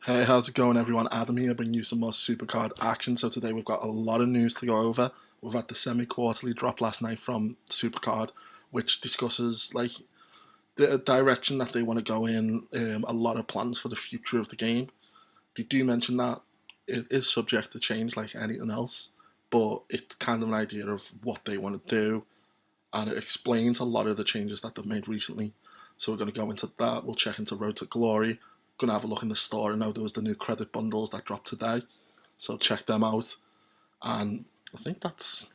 Hey, how's it going everyone? Adam here, bringing you some more SuperCard action. So today we've got a lot of news to go over. We've had the semi-quarterly drop last night from SuperCard, which discusses like the direction that they want to go in, a lot of plans for the future of the game. They do mention that it is subject to change like anything else, but it's kind of an idea of what they want to do, and it explains a lot of the changes that they've made recently. So we're going to go into that. We'll check into Road to Glory. Going to have a look in the store. I know there was the new credit bundles that dropped today, so check them out. And I think that's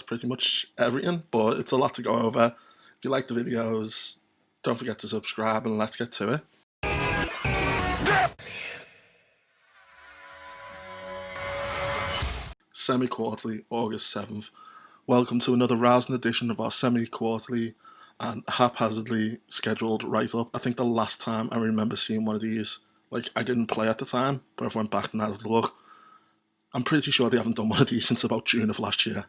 pretty much everything. But it's a lot to go over. If you like the videos, don't forget to subscribe, and let's get to it. Semi-quarterly, August 7th. Welcome to another rousing edition of our semi-quarterly and haphazardly scheduled write-up. I think the last time I remember seeing one of these, like I didn't play at the time, but I've went back and had a look. I'm pretty sure they haven't done one of these since about June of last year.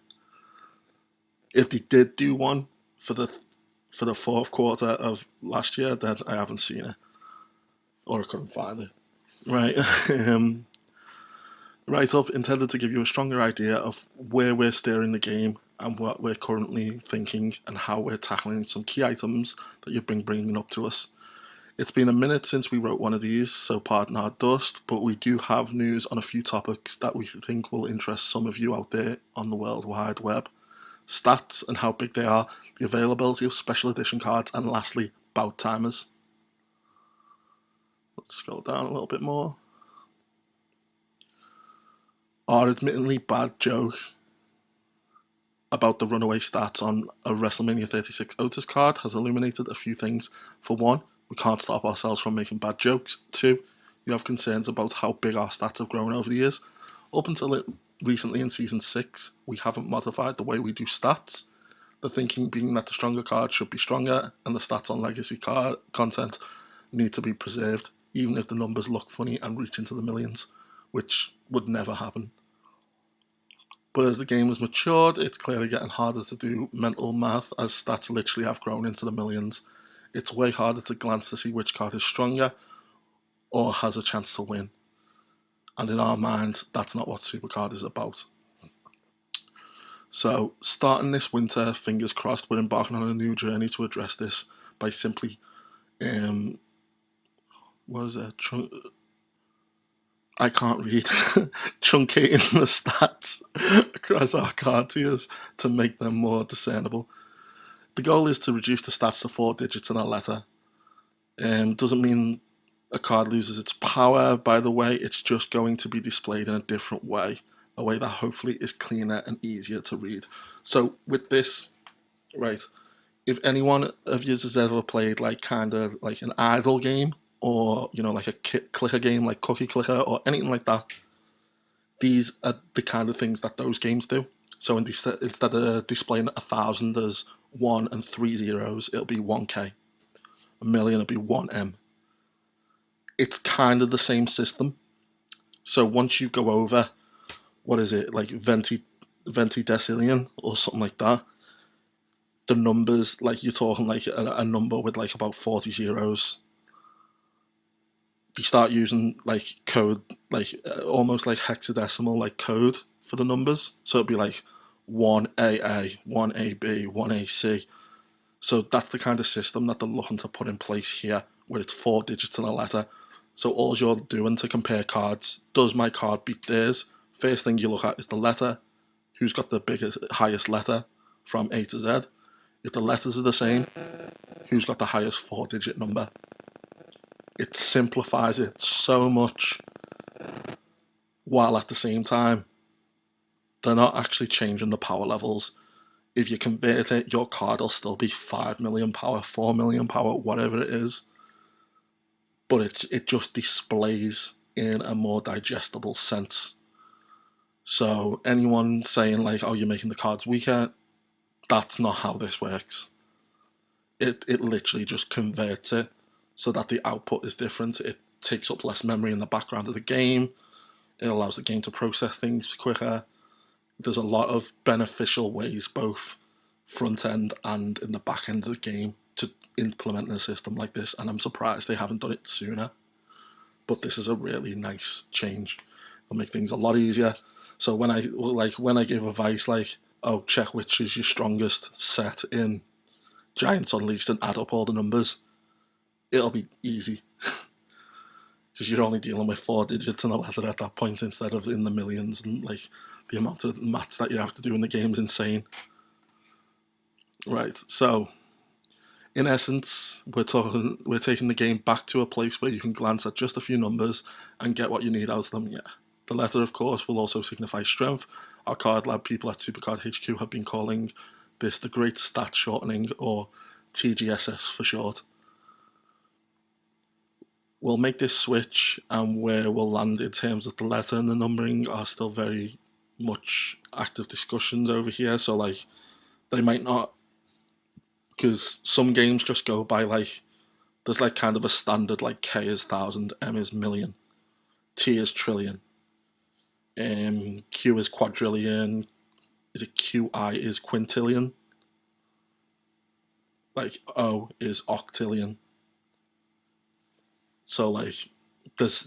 If they did do one for the fourth quarter of last year, then I haven't seen it, or I couldn't find it. Right. Write-up intended to give you a stronger idea of where we're steering the game and what we're currently thinking and how we're tackling some key items that you've been bringing up to us. It's been a minute since we wrote one of these, so pardon our dust, but we do have news on a few topics that we think will interest some of you out there on the World Wide Web. Stats and how big they are, the availability of special edition cards, and lastly, bout timers. Let's scroll down a little bit more. Our admittedly bad joke about the runaway stats on a WrestleMania 36 Otis card has illuminated a few things. For one, we can't stop ourselves from making bad jokes. Two, you have concerns about how big our stats have grown over the years. Up until recently in Season 6, we haven't modified the way we do stats. The thinking being that the stronger cards should be stronger and the stats on legacy card content need to be preserved, even if the numbers look funny and reach into the millions, which would never happen. But as the game has matured, it's clearly getting harder to do mental math as stats literally have grown into the millions. It's way harder to glance to see which card is stronger or has a chance to win. And in our minds, that's not what SuperCard is about. So, starting this winter, fingers crossed, we're embarking on a new journey to address this by simply, I can't read, truncating the stats across our card tiers to make them more discernible. The goal is to reduce the stats to 4 digits in a letter. Doesn't mean a card loses its power, by the way, it's just going to be displayed in a different way, a way that hopefully is cleaner and easier to read. So with this, right, if anyone of you has ever played like kind of like an idle game, or like a clicker game like Cookie Clicker or anything like that, these are the kind of things that those games do. So instead of displaying 1,000 as 1 and 3 zeros, it'll be 1K. A million, it'll be 1M. It's kind of the same system. So once you go over, what is it, like 20 decillion or something like that, the numbers, like you're talking like a number with like about 40 zeros, they start using like code, like almost like hexadecimal like code for the numbers. So it'd be like 1AA, 1AB, 1AC. So that's the kind of system that they're looking to put in place here, where it's 4 digits in a letter. So all you're doing to compare cards, does my card beat theirs? First thing you look at is the letter. Who's got the highest letter from A to Z? If the letters are the same, who's got the highest 4-digit number? It simplifies it so much, while at the same time, they're not actually changing the power levels. If you convert it, your card will still be 5 million power, 4 million power, whatever it is. But it just displays in a more digestible sense. So anyone saying like, oh, you're making the cards weaker, that's not how this works. It literally just converts it so that the output is different. It takes up less memory in the background of the game. It allows the game to process things quicker. There's a lot of beneficial ways, both front end and in the back end of the game, to implement a system like this, and I'm surprised they haven't done it sooner. but this is a really nice change. It'll make things a lot easier. So when I give advice like, oh, check which is your strongest set in Giants Unleashed and add up all the numbers, it'll be easy. Because you're only dealing with 4 digits in a letter at that point instead of in the millions, and like the amount of maths that you have to do in the game is insane. Right, so in essence, we're taking the game back to a place where you can glance at just a few numbers and get what you need out of them. Yeah, the letter, of course, will also signify strength. Our card lab people at SuperCard HQ have been calling this the Great Stat Shortening, or TGSS for short. We'll make this switch, and where we'll land in terms of the letter and the numbering are still very much active discussions over here. So like, they might not, because some games just go by like, there's like kind of a standard like K is 1,000, M is million, T is trillion, Q is quadrillion, is it QI is quintillion, like O is octillion. So like,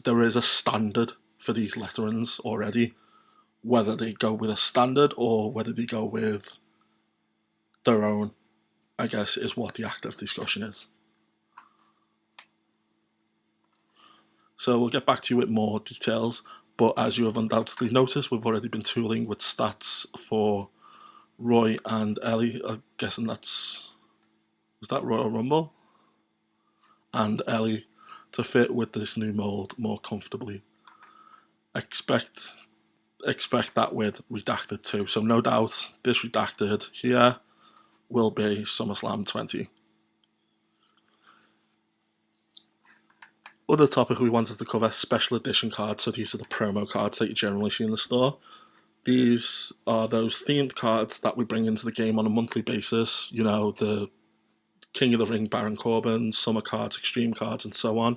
there is a standard for these letterings already. Whether they go with a standard or whether they go with their own, I guess, is what the active discussion is. So we'll get back to you with more details, but as you have undoubtedly noticed, we've already been tooling with stats for Roy and Ellie. I'm guessing is that Royal Rumble? And Ellie to fit with this new mold more comfortably. Expect that with Redacted too. So no doubt this Redacted here will be SummerSlam 20. Other topic we wanted to cover, special edition cards. So these are the promo cards that you generally see in the store. These are those themed cards that we bring into the game on a monthly basis. You know, the King of the Ring, Baron Corbin, Summer cards, Extreme cards, and so on.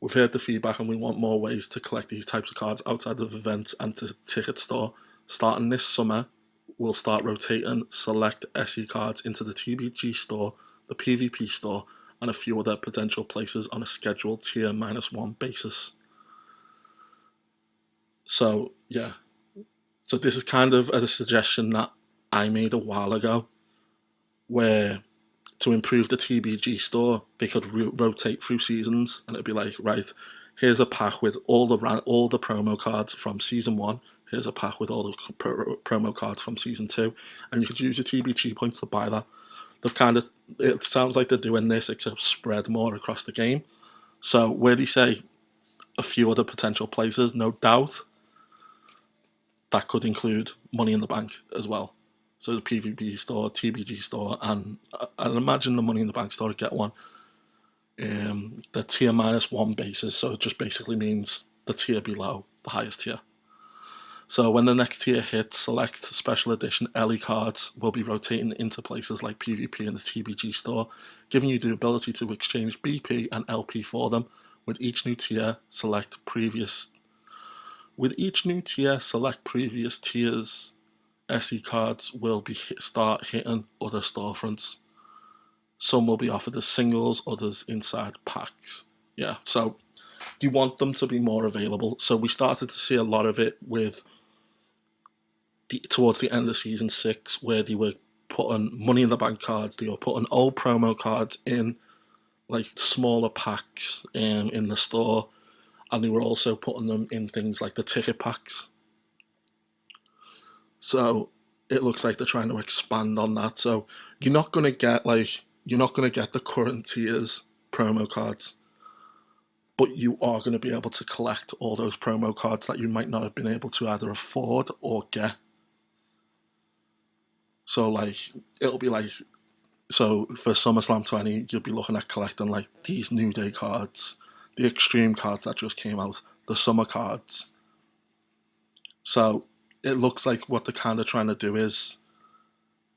We've heard the feedback and we want more ways to collect these types of cards outside of events and to ticket store. Starting this summer, we'll start rotating select SE cards into the TBG store, the PvP store, and a few other potential places on a scheduled tier -1 basis. So yeah, so this is kind of a suggestion that I made a while ago, where to improve the TBG store, they could rotate through seasons, and it'd be like, right, here's a pack with all the promo cards from season 1. Here's a pack with all the promo cards from season 2, and you could use your TBG points to buy that. It sounds like they're doing this, except spread more across the game. So where they say a few other potential places, no doubt that could include Money in the Bank as well. So the PvP store, TBG store, and I'd imagine the Money in the Bank store would get one. The tier -1 basis, so it just basically means the tier below the highest tier. So when the next tier hits, select special edition Ellie cards will be rotating into places like PvP and the TBG store, giving you the ability to exchange BP and LP for them. With each new tier, select previous tiers. SE cards will start hitting other storefronts. Some will be offered as singles, others inside packs. Yeah, so you want them to be more available. So we started to see a lot of it with towards the end of season 6, where they were putting Money in the Bank cards, they were putting old promo cards in like smaller packs in the store, and they were also putting them in things like the ticket packs. So it looks like they're trying to expand on that. So you're not going to get the current tiers promo cards, but you are going to be able to collect all those promo cards that you might not have been able to either afford or get. So like, it'll be like, so for SummerSlam 20, you'll be looking at collecting like these New Day cards, the Extreme cards that just came out, the Summer cards. So it looks like what they're kind of trying to do is,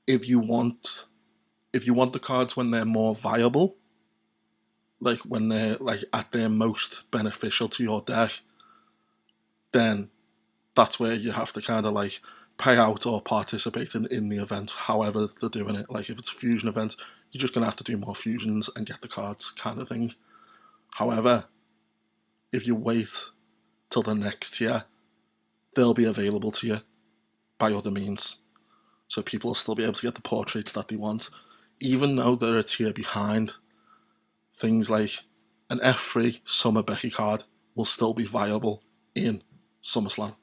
if you want the cards when they're more viable, like when they're like at their most beneficial to your deck, then that's where you have to kind of like pay out or participate in the event, however they're doing it. Like if it's a fusion event, you're just going to have to do more fusions and get the cards kind of thing. However, if you wait till the next tier, they'll be available to you by other means. So people will still be able to get the portraits that they want, even though they're a tier behind. Things like an F3 Summer Becky card will still be viable in SummerSlam.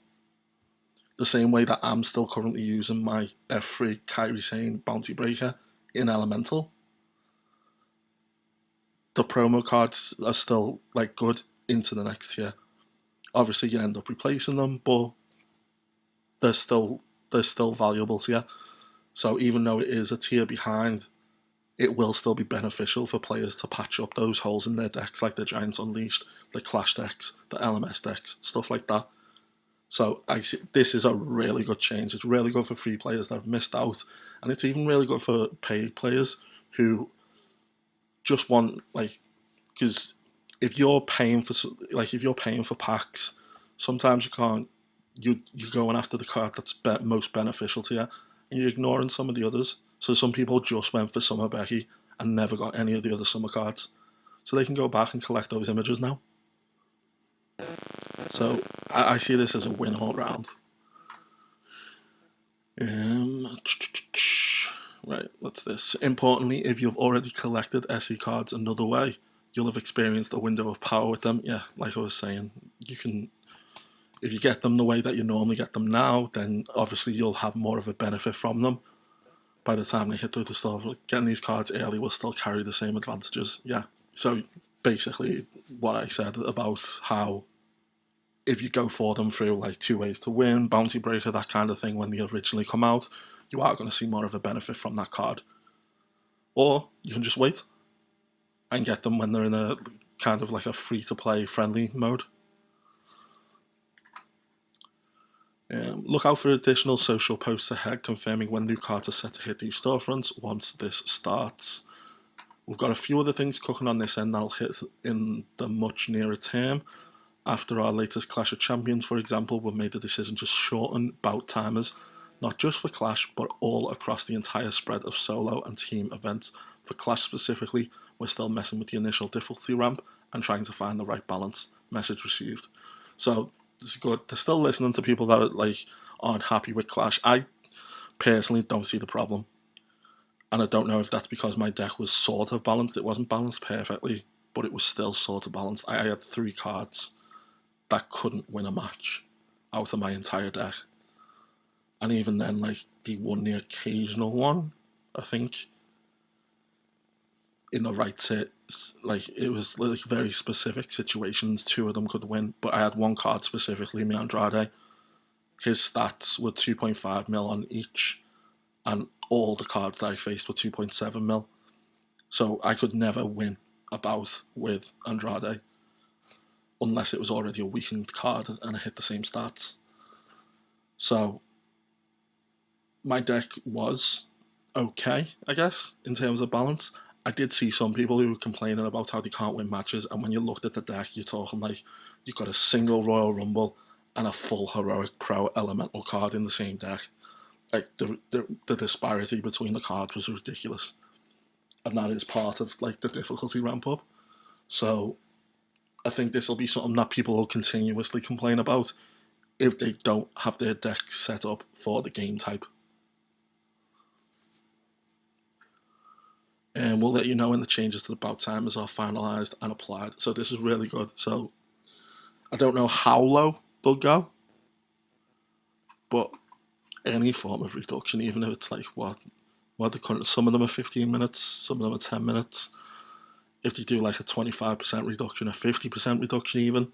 The same way that I'm still currently using my F3 Kairi Sane Bounty Breaker in Elemental. The promo cards are still like good into the next tier. Obviously you end up replacing them, but they're still valuable to you. So even though it is a tier behind, it will still be beneficial for players to patch up those holes in their decks, like the Giants Unleashed, the Clash decks, the LMS decks, stuff like that. So I see this is a really good change. It's really good for free players that have missed out, and it's even really good for paid players who just want, like, because if you're paying for packs, sometimes you can't. You're going after the card that's most beneficial to you, and you're ignoring some of the others. So some people just went for Summer Becky and never got any of the other summer cards, so they can go back and collect those images now. So I see this as a win all round. Right, what's this? Importantly, if you've already collected SE cards another way, you'll have experienced a window of power with them. Yeah, like I was saying, you can, if you get them the way that you normally get them now, then obviously you'll have more of a benefit from them. By the time they hit through the store, getting these cards early will still carry the same advantages. Yeah, so basically what I said about how if you go for them through like 2 ways to win, Bounty Breaker, that kind of thing, when they originally come out, you are going to see more of a benefit from that card. Or you can just wait and get them when they're in a kind of like a free-to-play friendly mode. Look out for additional social posts ahead confirming when new cards are set to hit these storefronts once this starts. We've got a few other things cooking on this end that'll hit in the much nearer term. After our latest Clash of Champions, for example, we've made the decision to shorten bout timers, not just for Clash, but all across the entire spread of solo and team events. For Clash specifically, we're still messing with the initial difficulty ramp and trying to find the right balance. Message received. So this is good. They're still listening to people that aren't happy with Clash. I personally don't see the problem. And I don't know if that's because my deck was sort of balanced. It wasn't balanced perfectly, but it was still sort of balanced. I had 3 cards that couldn't win a match out of my entire deck. And even then, like, they won the occasional one, I think, in the right set. Like, it was like very specific situations. 2 of them could win, but I had 1 card specifically, me Andrade. His stats were 2.5 mil on each, and all the cards that I faced were 2.7 mil. So I could never win a bout with Andrade unless it was already a weakened card and I hit the same stats. So my deck was okay, I guess, in terms of balance. I did see some people who were complaining about how they can't win matches, and when you looked at the deck, you're talking like you've got a single Royal Rumble and a full Heroic Pro Elemental card in the same deck. Like the disparity between the cards was ridiculous, and that is part of like the difficulty ramp up. So I think this will be something that people will continuously complain about if they don't have their deck set up for the game type. And we'll let you know when the changes to the bout timers are finalised and applied. So this is really good. So I don't know how low they'll go, but any form of reduction, even if it's like what the current, some of them are 15 minutes, some of them are 10 minutes. If you do like a 25% reduction, a 50% reduction even,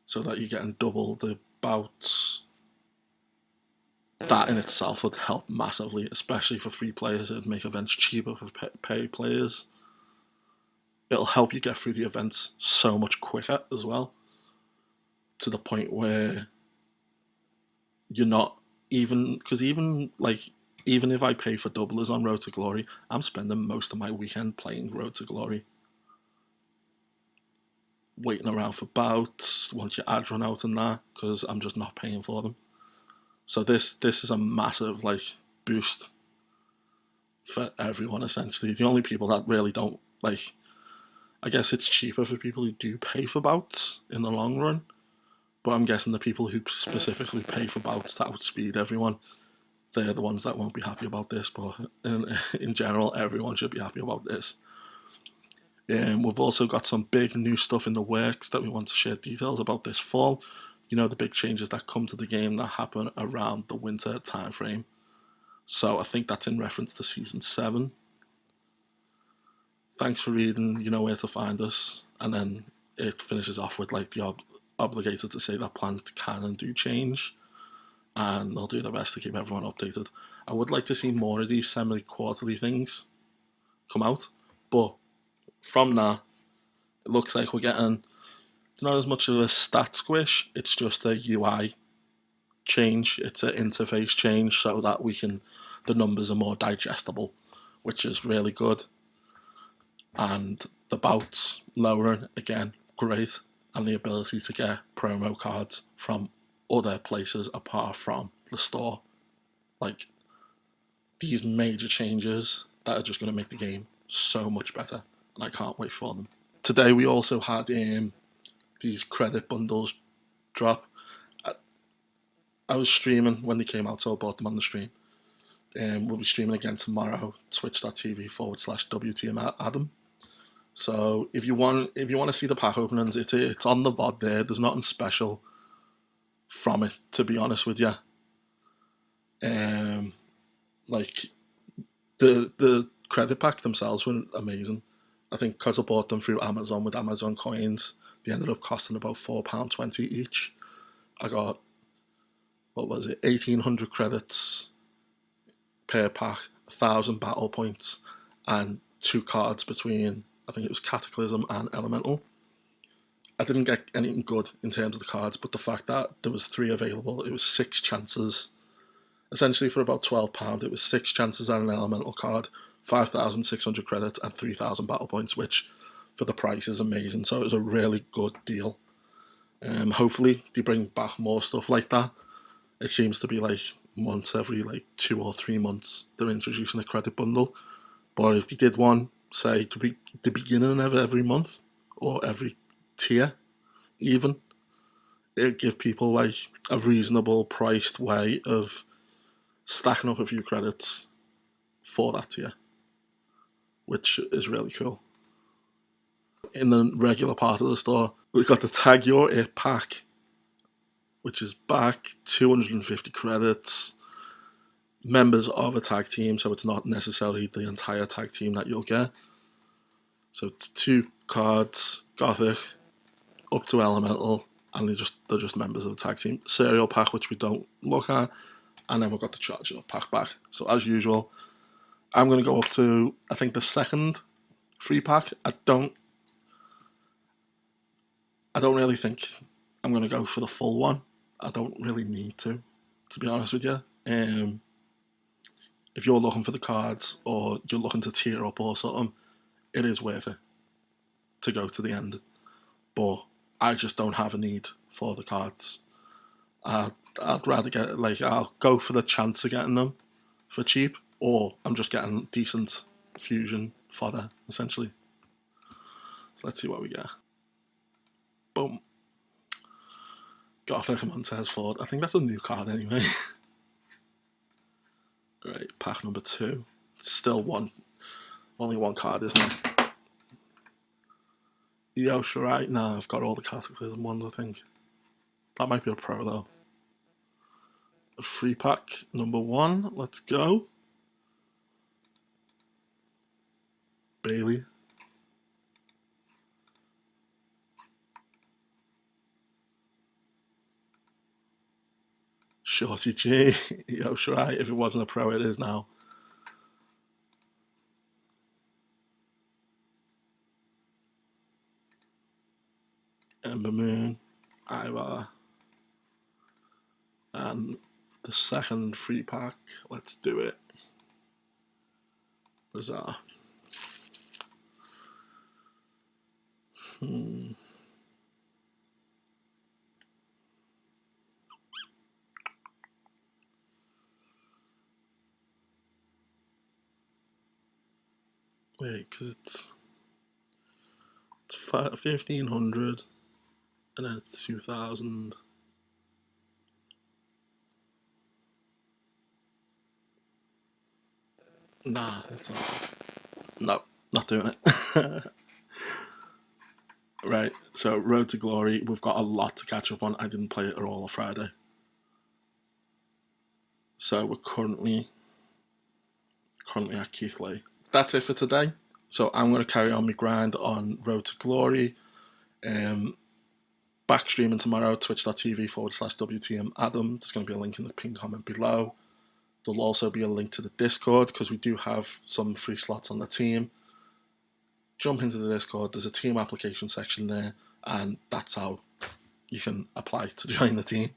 so that you're getting double the bouts, that in itself would help massively, especially for free players. It'd make events cheaper for pay players. It'll help you get through the events so much quicker as well, to the point where you're not even, because even if I pay for doublers on Road to Glory, I'm spending most of my weekend playing Road to Glory, waiting around for bouts once your ads run out and that, because I'm just not paying for them. So this is a massive like boost for everyone essentially. The only people that really don't like, I guess it's cheaper for people who do pay for bouts in the long run, but I'm guessing the people who specifically pay for bouts to outspeed everyone, they're the ones that won't be happy about this. But in general, everyone should be happy about this. We've also got some big new stuff in the works that we want to share details about this fall. You know, the big changes that come to the game that happen around the winter timeframe. So I think that's in reference to Season 7. Thanks for reading, you know where to find us. And then it finishes off with like the obligated to say that plans can and do change. And they'll do their best to keep everyone updated. I would like to see more of these semi-quarterly things come out. But from now, it looks like we're getting not as much of a stat squish, it's just a UI change, it's an interface change so that the numbers are more digestible, which is really good. And the bouts lowering again, great, and the ability to get promo cards from other places apart from the store. Like, these major changes that are just going to make the game so much better, and I can't wait for them. Today we also had these credit bundles drop. I was streaming when they came out, so I bought them on the stream. We'll be streaming again tomorrow, twitch.tv/WTM Adam. So if you want to see the pack openings, it's on the VOD there. There's nothing special from it, to be honest with you. Like the credit pack themselves were amazing. I think because I bought them through Amazon with Amazon coins, they ended up costing about £4.20 each. I got, what was it, 1,800 credits per pack, 1,000 battle points, and 2 cards between, I think it was Cataclysm and Elemental. I didn't get anything good in terms of the cards, but the fact that there was 3 available, it was 6 chances. Essentially for about £12, it was 6 chances at an Elemental card, 5,600 credits, and 3,000 battle points, which for the price is amazing. So it was a really good deal. Hopefully they bring back more stuff like that. It seems to be like once every like 2 or 3 months they're introducing a credit bundle. But if they did one, say to be the beginning of every month or every tier, even, it'd give people like a reasonable priced way of stacking up a few credits for that tier, which is really cool. In the regular part of the store, we've got the Tag Youre It pack, which is back, 250 credits, members of a tag team, so it's not necessarily the entire tag team that you'll get. So it's 2 cards, Gothic, up to Elemental, and they're just members of the tag team. Serial pack, which we don't look at, and then we've got the Charger pack back. So as usual, I'm going to go up to, I think, the second free pack. I don't really think I'm going to go for the full one. I don't really need to be honest with you. If you're looking for the cards or you're looking to tier up or something, it is worth it to go to the end. But I just don't have a need for the cards. I'd rather get, like, I'll go for the chance of getting them for cheap, or I'm just getting decent fusion fodder, essentially. So let's see what we get. Boom. Gothic Montez Ford. I think that's a new card anyway. Right, pack number 2. Still only one card, isn't it? Youre It. Nah, I've got all the Cataclysm ones, I think. That might be a pro though. Free pack number 1. Let's go. Bailey. Shorty G. Youre It. If it wasn't a pro, it is now. Ember Moon. Ivar. And the second free pack. Let's do it. Bizarre. Wait, because it's... 1500 and then 2000. Nah, it's not. No, not doing it. Right, so Road to Glory, we've got a lot to catch up on. I didn't play it at all on Friday. So we're currently at Keith Lee. That's it for today. So I'm going to carry on my grind on Road to Glory. Back streaming tomorrow, twitch.tv/WTM Adam. There's going to be a link in the pinned comment below. There'll also be a link to the Discord because we do have some free slots on the team. Jump into the Discord, there's a team application section there, and that's how you can apply to join the team.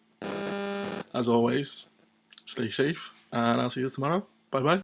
As always, stay safe, and I'll see you tomorrow. Bye bye.